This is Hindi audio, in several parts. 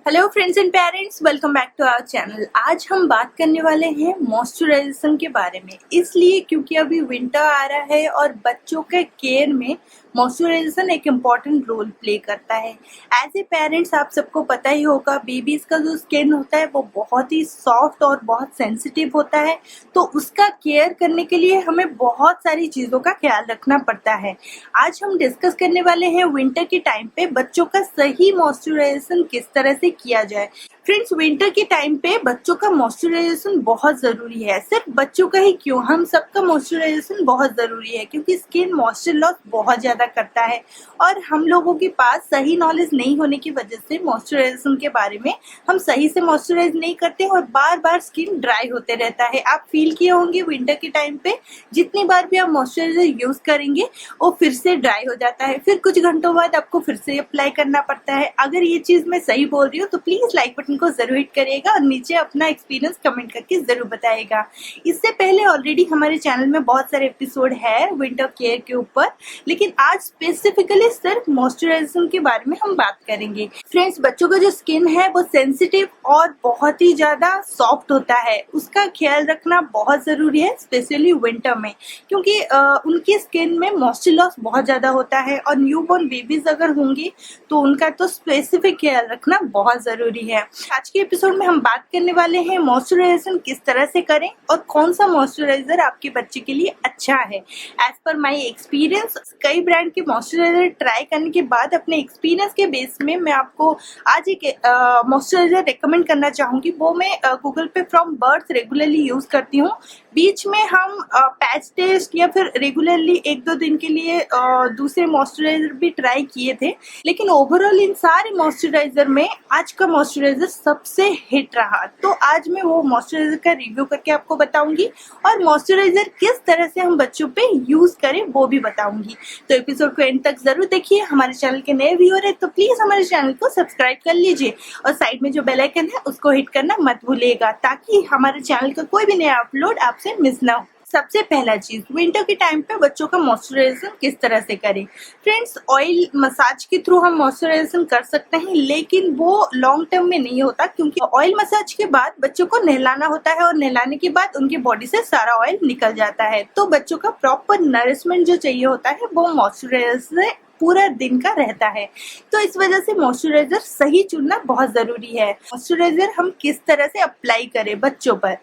Hello friends and parents, welcome back to our channel. आज हम बात करने वाले हैं मॉइस्चराइजेशन के बारे में, इसलिए क्योंकि अभी विंटर आ रहा है और बच्चों के केयर में मॉइस्चराइजेशन एक इम्पॉर्टेंट रोल प्ले करता है। एज ए पेरेंट्स आप सबको पता ही होगा, बेबीज का जो स्किन होता है वो बहुत ही सॉफ्ट और बहुत सेंसिटिव होता है, तो उसका केयर करने के लिए हमें बहुत सारी चीज़ों का ख्याल रखना पड़ता है। आज हम डिस्कस करने वाले हैं विंटर के टाइम पे बच्चों का सही मॉइस्चराइजेशन किस तरह से किया जाए। फ्रेंड्स, विंटर के टाइम पे बच्चों का मॉइस्चराइजेशन बहुत ज़रूरी है। सिर्फ बच्चों का ही क्यों, हम सबका मॉइस्चराइजेशन बहुत ज़रूरी है, क्योंकि स्किन मॉइस्चर लॉस बहुत ज़्यादा करता है और हम लोगों के पास सही नॉलेज नहीं होने की वजह से मॉइस्चराइजेशन के बारे में हम सही से मॉइस्चराइज नहीं करते और बार बार स्किन ड्राई होते रहता है। आप फील किए होंगे विंटर के टाइम पे जितनी बार भी आप मॉइस्चराइजर यूज़ करेंगे वो फिर से ड्राई हो जाता है, फिर कुछ घंटों बाद आपको फिर से अप्लाई करना पड़ता है। अगर ये चीज़ मैं सही बोल रही हूँ तो प्लीज़ लाइक बटन को जरूर हिट करिएगा और नीचे अपना एक्सपीरियंस कमेंट करके जरूर बताइएगा। इससे पहले ऑलरेडी हमारे चैनल में बहुत सारे एपिसोड है विंटर केयर के ऊपर, लेकिन आज स्पेसिफिकली सिर्फ मॉइस्चराइजेशन के बारे में हम बात करेंगे। फ्रेंड्स, बच्चों का जो स्किन है वो सेंसिटिव और बहुत ही ज्यादा सॉफ्ट होता है, उसका ख्याल रखना बहुत जरूरी है स्पेशली विंटर में, क्योंकि उनकी स्किन में मॉइस्चर लॉस बहुत ज्यादा होता है और न्यूबॉर्न बेबीज अगर होंगे तो उनका तो स्पेसिफिक ख्याल रखना बहुत जरूरी है। आज के एपिसोड में हम बात करने वाले हैं मॉइस्चराइजेशन किस तरह से करें और कौन सा मॉइस्चराइजर आपके बच्चे के लिए अच्छा है। एज पर माई एक्सपीरियंस, कई ब्रांड के मॉइस्चराइजर ट्राई करने के बाद अपने एक्सपीरियंस के बेस में मैं आपको आज एक मॉइस्चराइजर रिकमेंड करना चाहूँगी। वो मैं गूगल पे फ्रॉम बर्थ रेगुलरली यूज़ करती हूँ। बीच में हम पैच टेस्ट या फिर रेगुलरली एक दो दिन के लिए दूसरे मॉइस्चराइजर भी ट्राई किए थे, लेकिन ओवरऑल इन सारे मॉइस्चराइजर में आज का मॉइस्चराइजर सबसे हिट रहा। तो आज मैं वो मॉइस्चराइजर का रिव्यू करके आपको बताऊंगी और मॉइस्चराइजर किस तरह से हम बच्चों पे यूज करें वो भी बताऊंगी। तो एपिसोड को एंड तक जरूर देखिए। हमारे चैनल के नए व्यूअर है तो प्लीज हमारे चैनल को सब्सक्राइब कर लीजिए और साइड में जो बेल आइकन है उसको हिट करना मत भूलिएगा, ताकि हमारे चैनल का कोई भी नया अपलोड आपसे मिस ना हो। सबसे पहला चीज, विंटर के टाइम पे बच्चों का मॉइस्चराइजेशन किस तरह से करें। फ्रेंड्स, ऑयल मसाज के थ्रू हम मॉइस्चराइजेशन कर सकते हैं, लेकिन वो लॉन्ग टर्म में नहीं होता, क्योंकि ऑयल मसाज के बाद बच्चों को नहलाना होता है और नहलाने के बाद उनकी बॉडी से सारा ऑयल निकल जाता है। तो बच्चों का प्रॉपर नरिशमेंट जो चाहिए होता है वो मॉइस्चराइजर से पूरा दिन का रहता है। तो इस वजह से मॉइस्चराइजर सही चुनना बहुत जरूरी है। मॉइस्चराइजर हम किस तरह से अप्लाई करें बच्चों पर।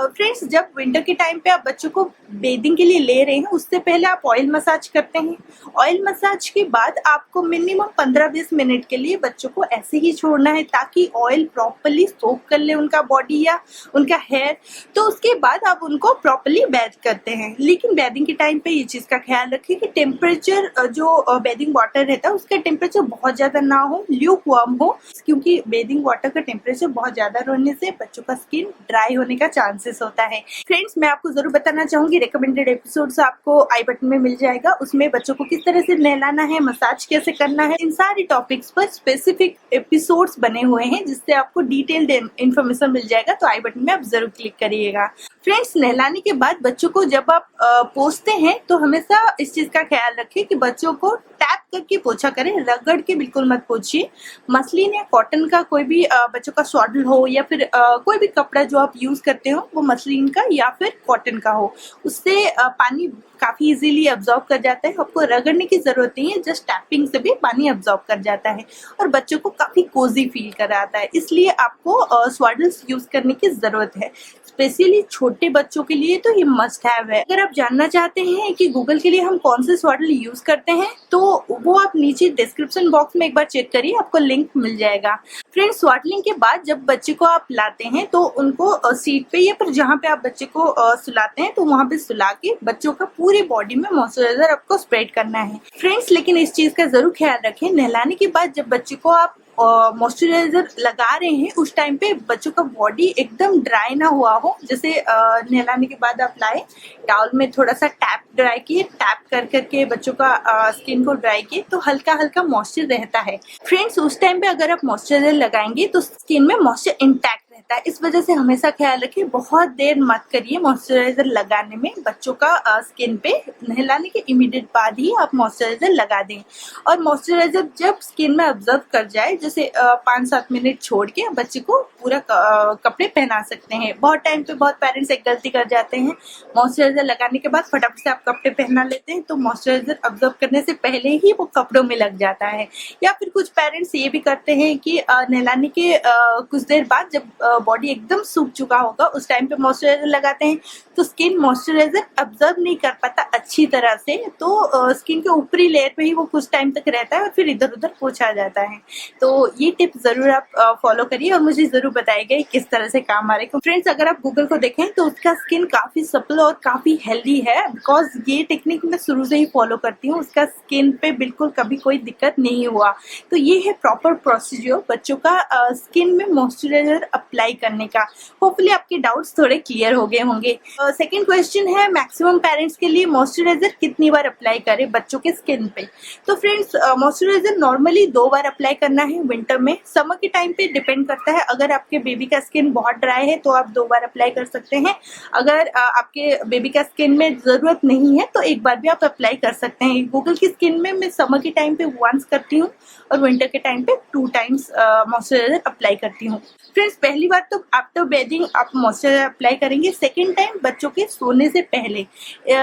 फ्रेंड्स, जब विंटर के टाइम पे आप बच्चों को बेदिंग के लिए ले रहे हैं उससे पहले आप ऑयल मसाज करते हैं। ऑयल मसाज के बाद आपको मिनिमम 15-20 मिनट के लिए बच्चों को ऐसे ही छोड़ना है, ताकि ऑयल प्रॉपरली सोक कर ले उनका बॉडी या उनका हेयर। तो उसके बाद आप उनको प्रॉपरली बैथ करते हैं। लेकिन बैदिंग के टाइम पे ये चीज का ख्याल रखें कि टेम्परेचर जो बेदिंग वाटर रहता है उसका टेम्परेचर बहुत ज्यादा ना हो, ल्यूक वार्म हो, क्योंकि बेदिंग वाटर का टेम्परेचर बहुत ज्यादा रहने से बच्चों का स्किन ड्राई होने का चांसेस होता है। फ्रेंड्स, मैं आपको जरूर बताना चाहूंगी, रिकमेंडेड एपिसोड्स आपको आई बटन में मिल जाएगा। उसमें बच्चों को किस तरह से नहलाना है, मसाज कैसे करना है, इन सारी टॉपिक्स पर स्पेसिफिक एपिसोड्स बने हुए हैं, जिससे आपको डिटेल्ड इन्फॉर्मेशन मिल जाएगा। तो आई बटन में आप जरूर क्लिक करिएगा। फ्रेंड्स, नहलाने के बाद बच्चों को जब आप पोंछते हैं तो हमेशा इस चीज का ख्याल रखें कि बच्चों को टैप करके पोछा करें, रगड़ के बिल्कुल मत पोछिए। मसलिन या कॉटन का कोई भी बच्चों का सॉडल हो या फिर कोई भी कपड़ा जो आप यूज करते हो वो मसलिन का या फिर कॉटन का हो, उससे पानी काफी इजीली अब्जॉर्ब कर जाता है। आपको रगड़ने की जरूरत नहीं है, जस्ट टैपिंग से भी पानी अब्जॉर्ब कर जाता है और बच्चों को काफी कोजी फील कराता है। इसलिए आपको स्वॉडल्स यूज करने की जरूरत है, स्पेशली छोटे बच्चों के लिए तो ये मस्ट हैव है। अगर आप जानना चाहते हैं कि गूगल के लिए हम कौन से स्वॉडल यूज करते हैं तो वो आप नीचे डिस्क्रिप्शन बॉक्स में एक बार चेक करिए, आपको लिंक मिल जाएगा। फ्रेंड्स, स्वॉडलिंग के बाद जब बच्चे को आप लाते हैं तो उनको सीट पे या फिर जहाँ पे आप बच्चे को सुलाते हैं तो वहाँ पे सुला के बच्चों का पूरी बॉडी में मॉइस्चराइजर आपको स्प्रेड करना है। फ्रेंड्स, लेकिन इस चीज का जरूर ख्याल रखें, नहलाने के बाद जब बच्चे को आप मॉइस्चराइजर लगा रहे हैं उस टाइम पे बच्चों का बॉडी एकदम ड्राई ना हुआ हो। जैसे नहलाने के बाद आप लाए, टावल में थोड़ा सा टैप ड्राई किए, टैप कर करके बच्चों का स्किन को ड्राई किए तो हल्का हल्का मॉइस्चर रहता है। फ्रेंड्स, उस टाइम पे अगर आप मॉइस्चराइजर लगाएंगे तो स्किन में मॉइस्चर इंटैक्ट रहता है। इस वजह से हमेशा ख्याल रखिए, बहुत देर मत करिए मॉइस्चराइजर लगाने में। बच्चों का स्किन पे नहलाने के इमीडिएट बाद ही आप मॉइस्चराइजर लगा दें। और मॉइस्चराइजर जब स्किन में ऑब्जर्व कर जाए, जैसे 5-7 मिनट छोड़ के बच्चे को पूरा कपड़े पहना सकते हैं। बहुत टाइम पे बहुत पेरेंट्स एक गलती कर जाते हैं, मॉइस्चराइजर लगाने के बाद फटाफट से आप कपड़े पहना लेते हैं, तो मॉइस्चराइजर ऑब्जर्व करने से पहले ही वो कपड़ों में लग जाता है। या फिर कुछ पेरेंट्स ये भी करते हैं कि नहलाने के कुछ देर बाद जब बॉडी एकदम सूख चुका होगा उस टाइम पे मॉइस्चराइजर लगाते हैं, तो स्किन मॉइस्चराइजर ऑब्जर्व नहीं कर पाता अच्छी तरह से, तो स्किन के ऊपरी लेयर पे ही वो कुछ टाइम तक रहता है और फिर इधर उधर पोंछा जाता है। तो ये टिप जरूर आप फॉलो करिए और मुझे जरूर बताइएगा किस तरह से काम आ रहा है। फ्रेंड्स, अगर आप गूगल को देखें तो उसका स्किन काफी सप्पल और काफी हेल्दी है, बिकॉज ये टेक्निक मैं शुरू से ही फॉलो करती हूँ। उसका स्किन पे बिल्कुल कभी कोई दिक्कत नहीं हुआ। तो ये है प्रॉपर प्रोसीजर बच्चों का स्किन में मॉइस्चराइजर अप्लाई करने का। होपफुली आपके डाउट्स थोड़े क्लियर हो गए होंगे। सेकंड क्वेश्चन है, मैक्सिमम पेरेंट्स के लिए मॉइस्चराइजर कितनी बार अप्लाई करें बच्चों के स्किन पे। तो फ्रेंड्स, मॉइस्चराइजर नॉर्मली 2 बार अप्लाई करना है विंटर में। समर के टाइम पे डिपेंड करता है, अगर आपके बेबी का स्किन बहुत ड्राई है तो आप 2 बार अप्लाई कर सकते हैं। अगर आपके बेबी का स्किन में जरूरत नहीं है तो 1 बार भी आप अप्लाई कर सकते हैं। गूगल की स्किन में मैं समर के टाइम पे वंस करती हूँ और विंटर के टाइम पे 2 टाइम्स मॉइस्चराइजर अप्लाई करती हूँ। फ्रेंड्स, पहली बार तो आफ्टर बेडिंग आप मॉइस्चराइजर अप्लाई करेंगे। सेकेंड टाइम बच्चों के सोने से पहले।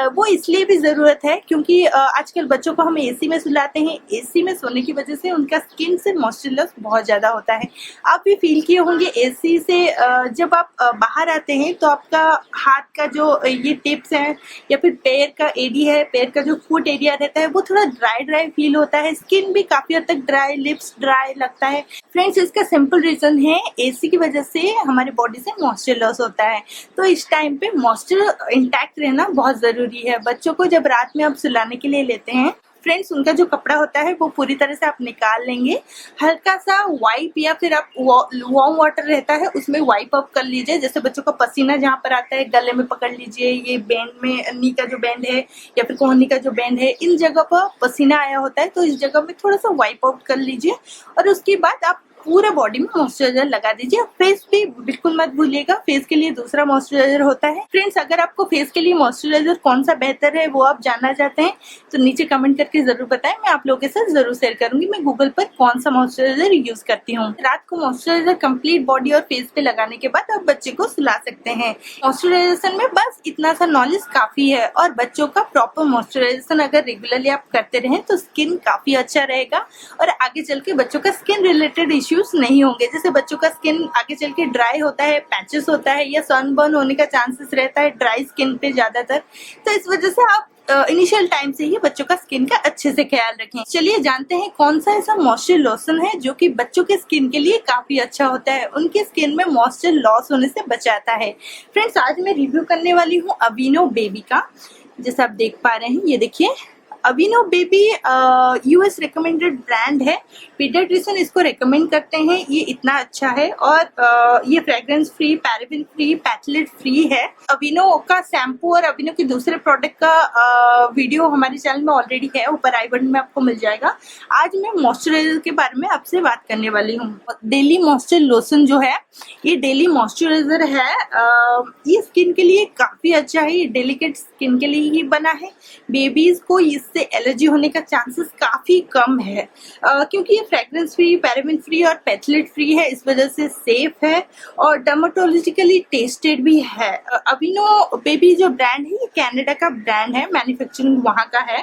वो इसलिए भी जरूरत है क्योंकि आजकल बच्चों को हम एसी में सुलाते हैं। एसी में सोने की वजह से उनका स्किन से मॉइस्चर लॉस बहुत ज्यादा होता है। आप भी फील किए होंगे एसी से जब आप बाहर आते हैं तो आपका हाथ का जो ये टिप्स है या फिर पैर का एडी है, पैर का जो फुट एरिया रहता है वो थोड़ा ड्राई ड्राई फील होता है। स्किन भी काफी हद तक ड्राई, लिप्स ड्राई लगता है। फ्रेंड्स, इसका सिंपल रीजन है एसी की वजह से हमारे बॉडी से मॉइस्चर लॉस होता है। तो इस टाइम पे मॉइस्चर इंटैक्ट रहना बहुत जरूरी है। बच्चों को जब रात में आप सुलाने के लिए लेते हैं फ्रेंड्स, उनका जो कपड़ा होता है वो पूरी तरह से आप निकाल लेंगे। हल्का सा वाइप या फिर आप वार्म वाटर रहता है उसमें वाइप अप कर लीजिए। जैसे बच्चों का पसीना जहाँ पर आता है गले में पकड़ लीजिए, ये बैंड में नी का जो बैंड है या फिर कोहनी का जो बैंड है, इन जगह पर पसीना आया होता है तो इस जगह में थोड़ा सा वाइप आउट कर लीजिए और उसके बाद आप पूरे बॉडी में मॉइस्चराइजर लगा दीजिए। फेस पे बिल्कुल मत भूलिएगा, फेस के लिए दूसरा मॉइस्चराइजर होता है। फ्रेंड्स, अगर आपको फेस के लिए मॉइस्चराइजर कौन सा बेहतर है वो आप जानना चाहते हैं तो नीचे कमेंट करके जरूर बताएं, मैं आप लोगों के साथ जरूर शेयर करूंगी मैं गूगल पर कौन सा मॉइस्चराइजर यूज करती हूँ। रात को मॉइस्चराइजर कंप्लीट बॉडी और फेस पे लगाने के बाद आप बच्चे को सुला सकते हैं। मॉइस्चराइजेशन में बस इतना सा नॉलेज काफी है और बच्चों का प्रॉपर मॉइस्चराइजेशन अगर रेगुलरली आप करते रहें तो स्किन काफी अच्छा रहेगा और आगे चल के बच्चों का स्किन रिलेटेड इश्यूज नहीं होंगे। जैसे बच्चों का स्किन आगे चल के ड्राई होता है, पैचेस होता है या सनबर्न होने का चांसेस रहता है ड्राई स्किन पे ज्यादातर, तो इस वजह से आप इनिशियल टाइम से ही बच्चों का स्किन का अच्छे से ख्याल रखें। चलिए जानते हैं कौन सा ऐसा मॉइस्चर लोशन है जो कि बच्चों के स्किन के लिए काफी अच्छा होता है, उनके स्किन में मॉइस्चर लॉस होने से बचाता है। फ्रेंड्स, आज मैं रिव्यू करने वाली हूँ अवीनो बेबी का। जैसे आप देख पा रहे हैं, ये देखिए अवीनो बेबी यूएस रिकमेंडेड ब्रांड है। पीडियाट्रिशियन इसको रिकमेंड करते हैं, ये इतना अच्छा है और ये fragrance free, paraben free, पैथलेट free है। अवीनो का शैम्पू और अवीनो के दूसरे प्रोडक्ट का वीडियो हमारे चैनल में ऑलरेडी है, ऊपर आई बटन में आपको मिल जाएगा। आज मैं मॉइस्चराइजर के बारे में आपसे बात करने वाली हूँ। डेली मॉइस्चर लोशन जो है ये डेली मॉइस्चराइजर है। ये स्किन के लिए काफी अच्छा है, ये डेलिकेट स्किन के लिए ही बना है। बेबीज को इससे एलर्जी होने का चांसेस काफी कम है क्योंकि ये फ्रेग्रेंस फ्री, पैराबेन फ्री और पैथलेट फ्री है, इस वजह से सेफ है और डर्मेटोलॉजिकली टेस्टेड भी है। अवीनो बेबी जो ब्रांड है ये कनाडा का ब्रांड है, मैन्युफैक्चरिंग वहाँ का है।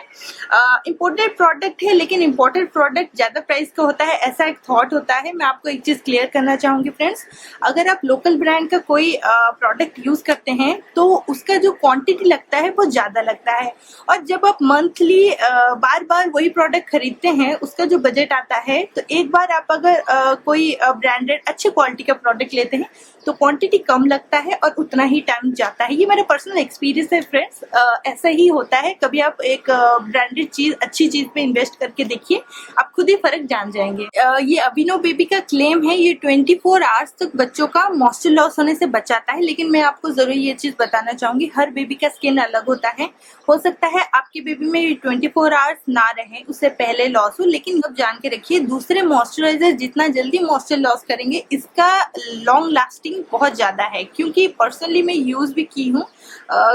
इम्पोर्टेड प्रोडक्ट है, लेकिन इम्पोर्टेड प्रोडक्ट ज्यादा प्राइस का होता है ऐसा एक थॉट होता है। मैं आपको एक चीज क्लियर करना चाहूंगी फ्रेंड्स, अगर आप लोकल ब्रांड का कोई प्रोडक्ट यूज करते हैं तो उसका जो क्वांटिटी लगता है वो ज्यादा लगता है और जब आप मंथली बार बार वही प्रोडक्ट खरीदते हैं उसका जो बजट आता है, तो एक बार आप अगर कोई ब्रांडेड अच्छे क्वालिटी का प्रोडक्ट लेते हैं तो क्वांटिटी कम लगता है और उतना ही टाइम जाता है। ये मेरा पर्सनल एक्सपीरियंस है फ्रेंड्स, ऐसा ही होता है। कभी आप एक ब्रांडेड चीज, अच्छी चीज पे इन्वेस्ट करके देखिए, आप खुद ही फर्क जान जाएंगे। ये अवीनो बेबी का क्लेम है ये 24 आवर्स तक बच्चों का मॉइस्चर लॉस होने से बचाता है, लेकिन मैं आपको जरूर ये चीज बताना चाहूंगी, हर बेबी का स्किन अलग होता है। हो सकता है आपके बेबी में 24 आवर्स ना रहे, उससे पहले लॉस हो। लेकिन अब जान के रखिए, दूसरे मॉइस्चराइजर जितना जल्दी मॉइस्चर लॉस करेंगे, इसका लॉन्ग लास्टिंग बहुत ज्यादा है। क्योंकि पर्सनली मैं यूज भी की हूँ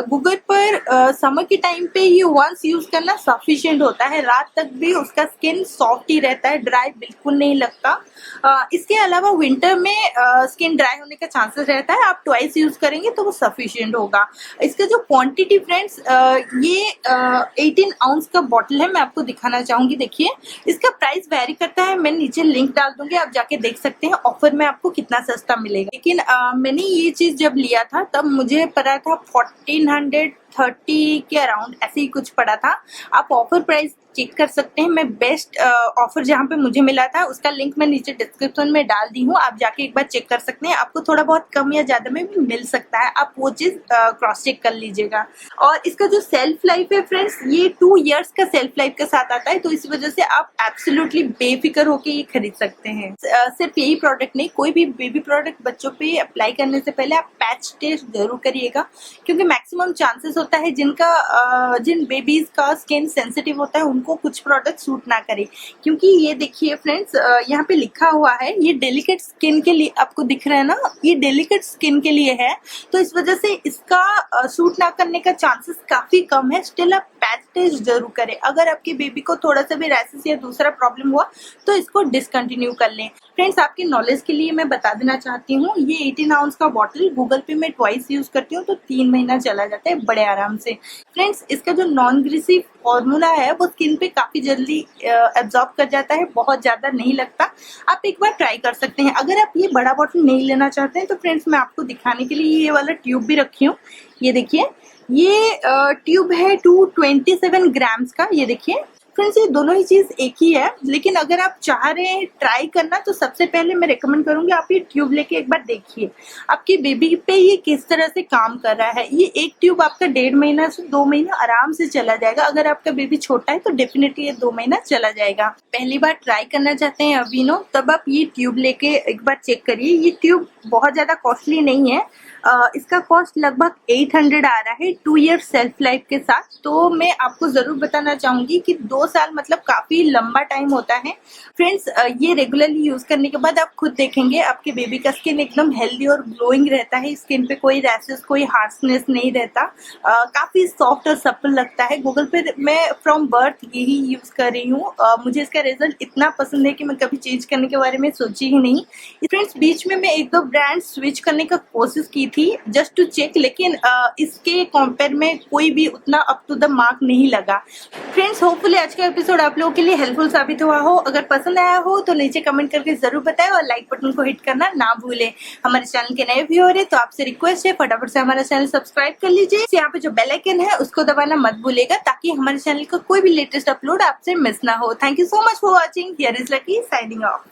गूगल पर। समर के टाइम पे ये वंस यूज करना सफिशिएंट होता है, रात तक भी उसका स्किन सॉफ्ट ही रहता है, ड्राई बिल्कुल नहीं लगता। इसके अलावा विंटर में स्किन ड्राई होने का चांसेस रहता है, आप ट्वाइस यूज करेंगे तो वो सफिशिएंट होगा। इसका जो क्वांटिटी फ्रेंड्स, ये 18 आउंस का बॉटल है, मैं आपको दिखाना चाहूंगी। देखिए, इसका प्राइस वेरी करता है, मैं नीचे लिंक डाल दूंगी, आप जाके देख सकते हैं ऑफर में आपको कितना सस्ता मिलेगा। लेकिन मैंने ये चीज जब लिया था तब मुझे पड़ा था 1430 के अराउंड, ऐसे ही कुछ पड़ा था। आप ऑफर प्राइस चेक कर सकते हैं। मैं बेस्ट ऑफर जहाँ पे मुझे मिला था उसका लिंक मैं नीचे डिस्क्रिप्शन में डाल दी हूँ, आप जाके एक बार चेक कर सकते हैं। आपको थोड़ा बहुत कम या ज्यादा में भी मिल सकता है, आप वो चीज क्रॉस चेक कर लीजिएगा। और इसका जो सेल्फ लाइफ है फ्रेंड्स, ये 2 इयर्स का सेल्फ लाइफ के साथ आता है, तो इस वजह से आप एब्सोल्युटली बेफिक्र होके ये खरीद सकते हैं। सिर्फ यही प्रोडक्ट नहीं, कोई भी बेबी प्रोडक्ट बच्चों पे अप्लाई करने से पहले आप पैच टेस्ट जरूर करिएगा। क्योंकि मैक्सिमम चांसेस होता है जिन बेबीज का स्किन सेंसिटिव होता है उनको कुछ प्रोडक्ट सूट ना करे। क्योंकि ये देखिए फ्रेंड्स, यहाँ पे लिखा हुआ है ये डेलिकेट स्किन के लिए, आपको दिख रहा है ना, ये डेलिकेट स्किन के लिए है, तो इस वजह से इसका सूट ना करने का चांसेस काफी कम है। स्टिल आप पैच टेस्ट जरूर करें। अगर आपके बेबी को थोड़ा सा भी रैशेस या दूसरा प्रॉब्लम हुआ तो इसको डिसकंटिन्यू कर लें। फ्रेंड्स, आपके नॉलेज के लिए मैं बता देना चाहती हूँ, ये 18 आउंस का बॉटल गूगल पे मैं ट्वाइस यूज करती हूँ, तो 3 महीना चला जाता है बड़े आराम से। फ्रेंड्स, इसका जो नॉन ग्रीसी फॉर्मूला है वो स्किन पे काफी जल्दी एब्जॉर्ब कर जाता है, बहुत ज्यादा नहीं लगता। आप एक बार ट्राई कर सकते हैं। अगर आप ये बड़ा बॉटल नहीं लेना चाहते हैं तो फ्रेंड्स, मैं आपको दिखाने के लिए ये वाला ट्यूब भी रखी हूँ। ये देखिए, ये ट्यूब है 227 ग्राम्स का। ये देखिए फ्रेंड्स, ये दोनों ही चीज एक ही है, लेकिन अगर आप चाह रहे हैं ट्राई करना तो सबसे पहले मैं रेकमेंड करूंगी आप ये ट्यूब लेके एक बार देखिए आपकी बेबी पे ये किस तरह से काम कर रहा है। ये एक ट्यूब आपका 1.5 महीना से 2 महीना आराम से चला जाएगा। अगर आपका बेबी छोटा है तो डेफिनेटली ये 2 महीना चला जाएगा। पहली बार ट्राई करना चाहते हैं अवीनो, तब आप ये ट्यूब लेके एक बार चेक करिए। ये ट्यूब बहुत ज्यादा कॉस्टली नहीं है, इसका कॉस्ट लगभग 800 आ रहा है 2 ईयर सेल्फ लाइफ के साथ। तो मैं आपको जरूर बताना चाहूंगी कि 2 साल मतलब काफी लंबा टाइम होता है। फ्रेंड्स, ये रेगुलरली यूज करने के बाद आप खुद देखेंगे आपके बेबी का स्किन एकदम हेल्दी और ग्लोइंग रहता है। स्किन पे कोई रैशेस, कोई हार्शनेस नहीं रहता, काफी सॉफ्ट और सप्पल लगता है। गूगल पे मैं फ्रॉम बर्थ यही यूज कर रही हूँ। मुझे इसका रिजल्ट इतना पसंद है कि मैं कभी चेंज करने के बारे में सोची ही नहीं। फ्रेंड्स, बीच में मैं 1-2 ब्रांड स्विच करने का कोशिश की थी जस्ट टू चेक, लेकिन इसके कंपेयर में कोई भी उतना अप टू द मार्क नहीं लगा। फ्रेंड्स, होपफुली आज का एपिसोड आप लोगों के लिए हेल्पफुल साबित हुआ हो। अगर पसंद आया हो तो नीचे कमेंट करके जरूर बताएं और लाइक बटन को हिट करना ना भूलें। हमारे चैनल के नए व्यूअर है तो आपसे रिक्वेस्ट है फटाफट से हमारा चैनल सब्सक्राइब कर लीजिए। यहाँ पे जो बेल आइकन है उसको दबाना मत भूलेगा ताकि हमारे चैनल का कोई भी लेटेस्ट अपलोड आपसे मिस ना हो। Thank you so much for watching. Here is lucky signing off.